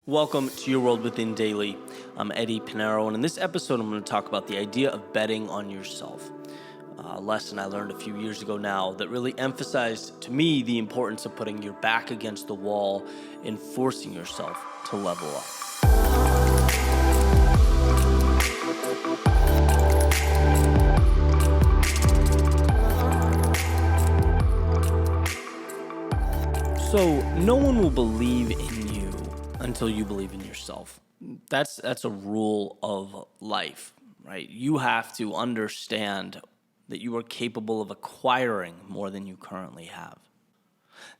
Welcome to Your World Within Daily. I'm Eddie Pinero, and in this episode, I'm going to talk about the idea of betting on yourself. A lesson I learned a few years ago now that really emphasized to me the importance of putting your back against the wall and forcing yourself to level up. So, no one will believe in you until you believe in yourself. That's a rule of life, right? You have to understand that you are capable of acquiring more than you currently have.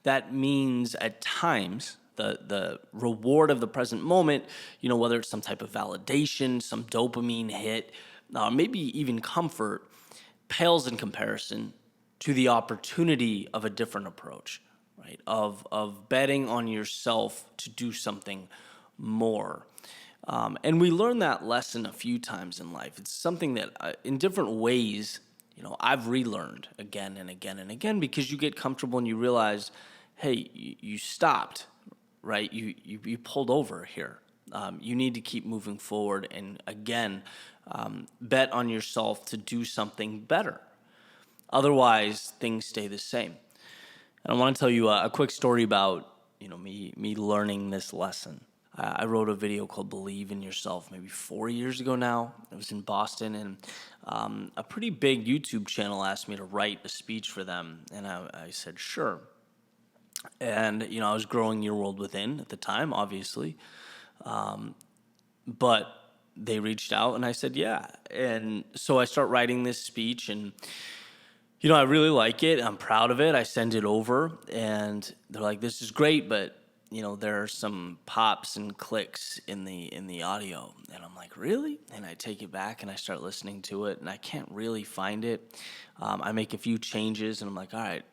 That means at times the reward of the present moment, whether it's some type of validation, some dopamine hit, maybe even comfort, pales in comparison to the opportunity of a different approach, right? Of betting on yourself to do something more. And we learn that lesson a few times in life. It's something that in different ways, I've relearned again and again and again, because you get comfortable and you realize, hey, you stopped, right? You pulled over here. You need to keep moving forward and again, bet on yourself to do something better. Otherwise, things stay the same. And I want to tell you a quick story about me learning this lesson. I wrote a video called Believe in Yourself maybe 4 years ago now. It was in Boston, and a pretty big YouTube channel asked me to write a speech for them, and I said, sure. And, I was growing Your World Within at the time, obviously, but they reached out, and I said, yeah. And so I start writing this speech, and I really like it. I'm proud of it. I send it over, and they're like, this is great, but there are some pops and clicks in the audio. And I'm like, really? And I take it back and I start listening to it, and I can't really find it. I make a few changes, and I'm like, all right,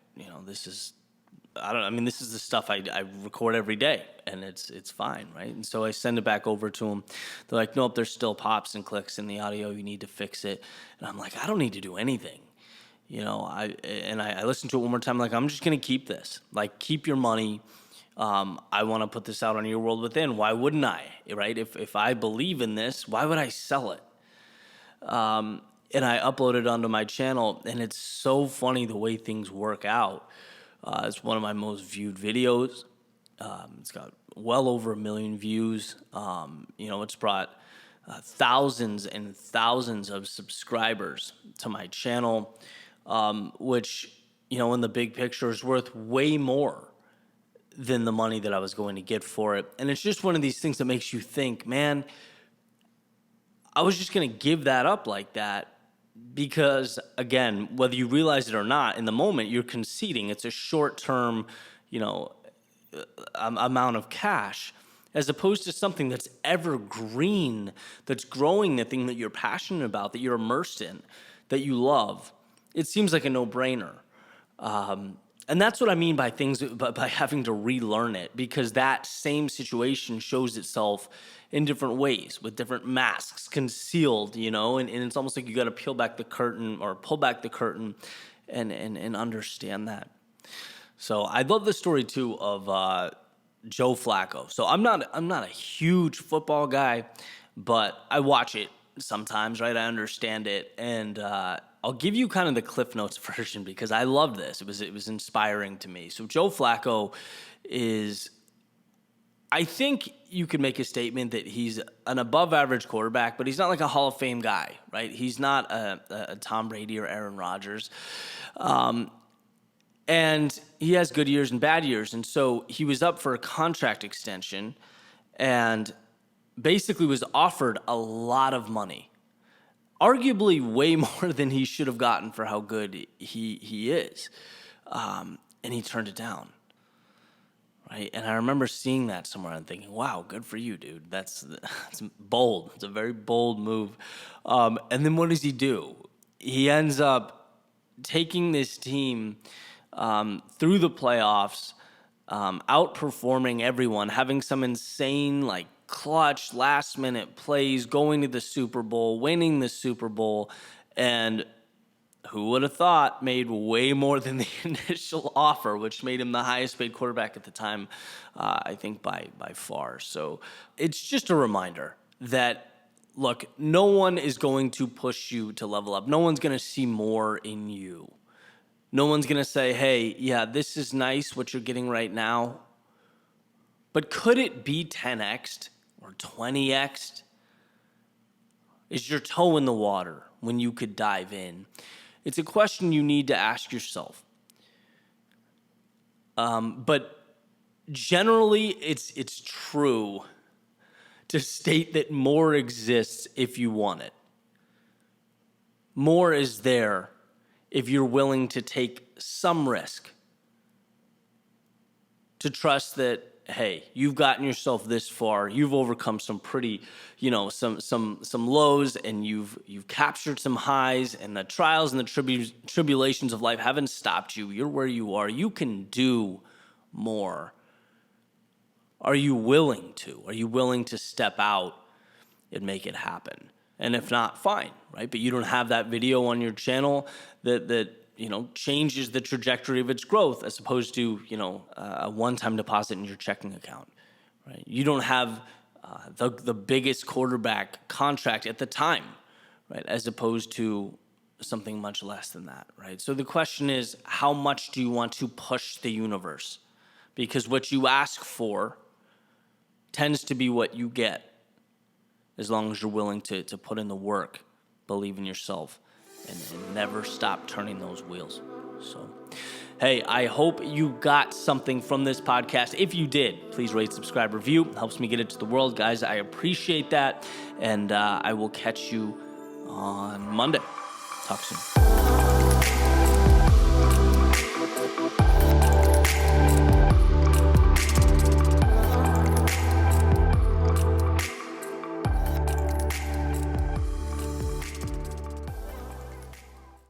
this is the stuff I record every day, and it's fine, right? And so I send it back over to them. They're like, nope, there's still pops and clicks in the audio. You need to fix it. And I'm like, I don't need to do anything. I listened to it one more time, like, I'm just going to keep this. Like, keep your money. I want to put this out on Your World Within. Why wouldn't I, right? If I believe in this, why would I sell it? And I upload it onto my channel, and it's so funny the way things work out. It's one of my most viewed videos. It's got well over 1 million views. It's brought thousands and thousands of subscribers to my channel, which, in the big picture is worth way more than the money that I was going to get for it. And it's just one of these things that makes you think, man, I was just going to give that up like that because, again, whether you realize it or not, in the moment you're conceding. It's a short-term, amount of cash, as opposed to something that's evergreen, that's growing, the thing that you're passionate about, that you're immersed in, that you love. It seems like a no-brainer. And that's what I mean by by having to relearn it, because that same situation shows itself in different ways with different masks concealed, and it's almost like you got to peel back the curtain or pull back the curtain and understand that. So I love the story too of Joe Flacco. So I'm not a huge football guy, but I watch it sometimes, right? I understand it, and I'll give you kind of the Cliff Notes version because I love this. It was inspiring to me. So Joe Flacco is, I think you could make a statement that he's an above-average quarterback, but he's not like a Hall of Fame guy, right? He's not a Tom Brady or Aaron Rodgers. And he has good years and bad years. And so he was up for a contract extension and basically was offered a lot of money. Arguably way more than he should have gotten for how good he is. And he turned it down, right? And I remember seeing that somewhere and thinking, wow, good for you, dude. That's bold. It's a very bold move. And then what does he do? He ends up taking this team through the playoffs, outperforming everyone, having some insane, clutch last-minute plays, going to the Super Bowl, winning the Super Bowl, and who would have thought, made way more than the initial offer, which made him the highest paid quarterback at the time, I think by far. So it's just a reminder that, look, no one is going to push you to level up. No one's going to see more in you. No one's going to say, hey, yeah, this is nice what you're getting right now, but could it be 10x or 20x? Is your toe in the water when you could dive in? It's a question you need to ask yourself. But generally, it's true to state that more exists if you want it. More is there if you're willing to take some risk, to trust that, hey, you've gotten yourself this far, you've overcome some pretty, some lows, and you've captured some highs, and the trials and the tribulations of life haven't stopped you. You're where you are. You can do more. Are you willing to? Are you willing to step out and make it happen? And if not, fine, right? But you don't have that video on your channel that changes the trajectory of its growth, as opposed to, a one-time deposit in your checking account, right? You don't have the biggest quarterback contract at the time, right? As opposed to something much less than that, right? So the question is, how much do you want to push the universe? Because what you ask for tends to be what you get, as long as you're willing to put in the work, believe in yourself, and never stop turning those wheels. So, hey, I hope you got something from this podcast. If you did, please rate, subscribe, review. It helps me get it to the world, guys. I appreciate that. And I will catch you on Monday. Talk soon.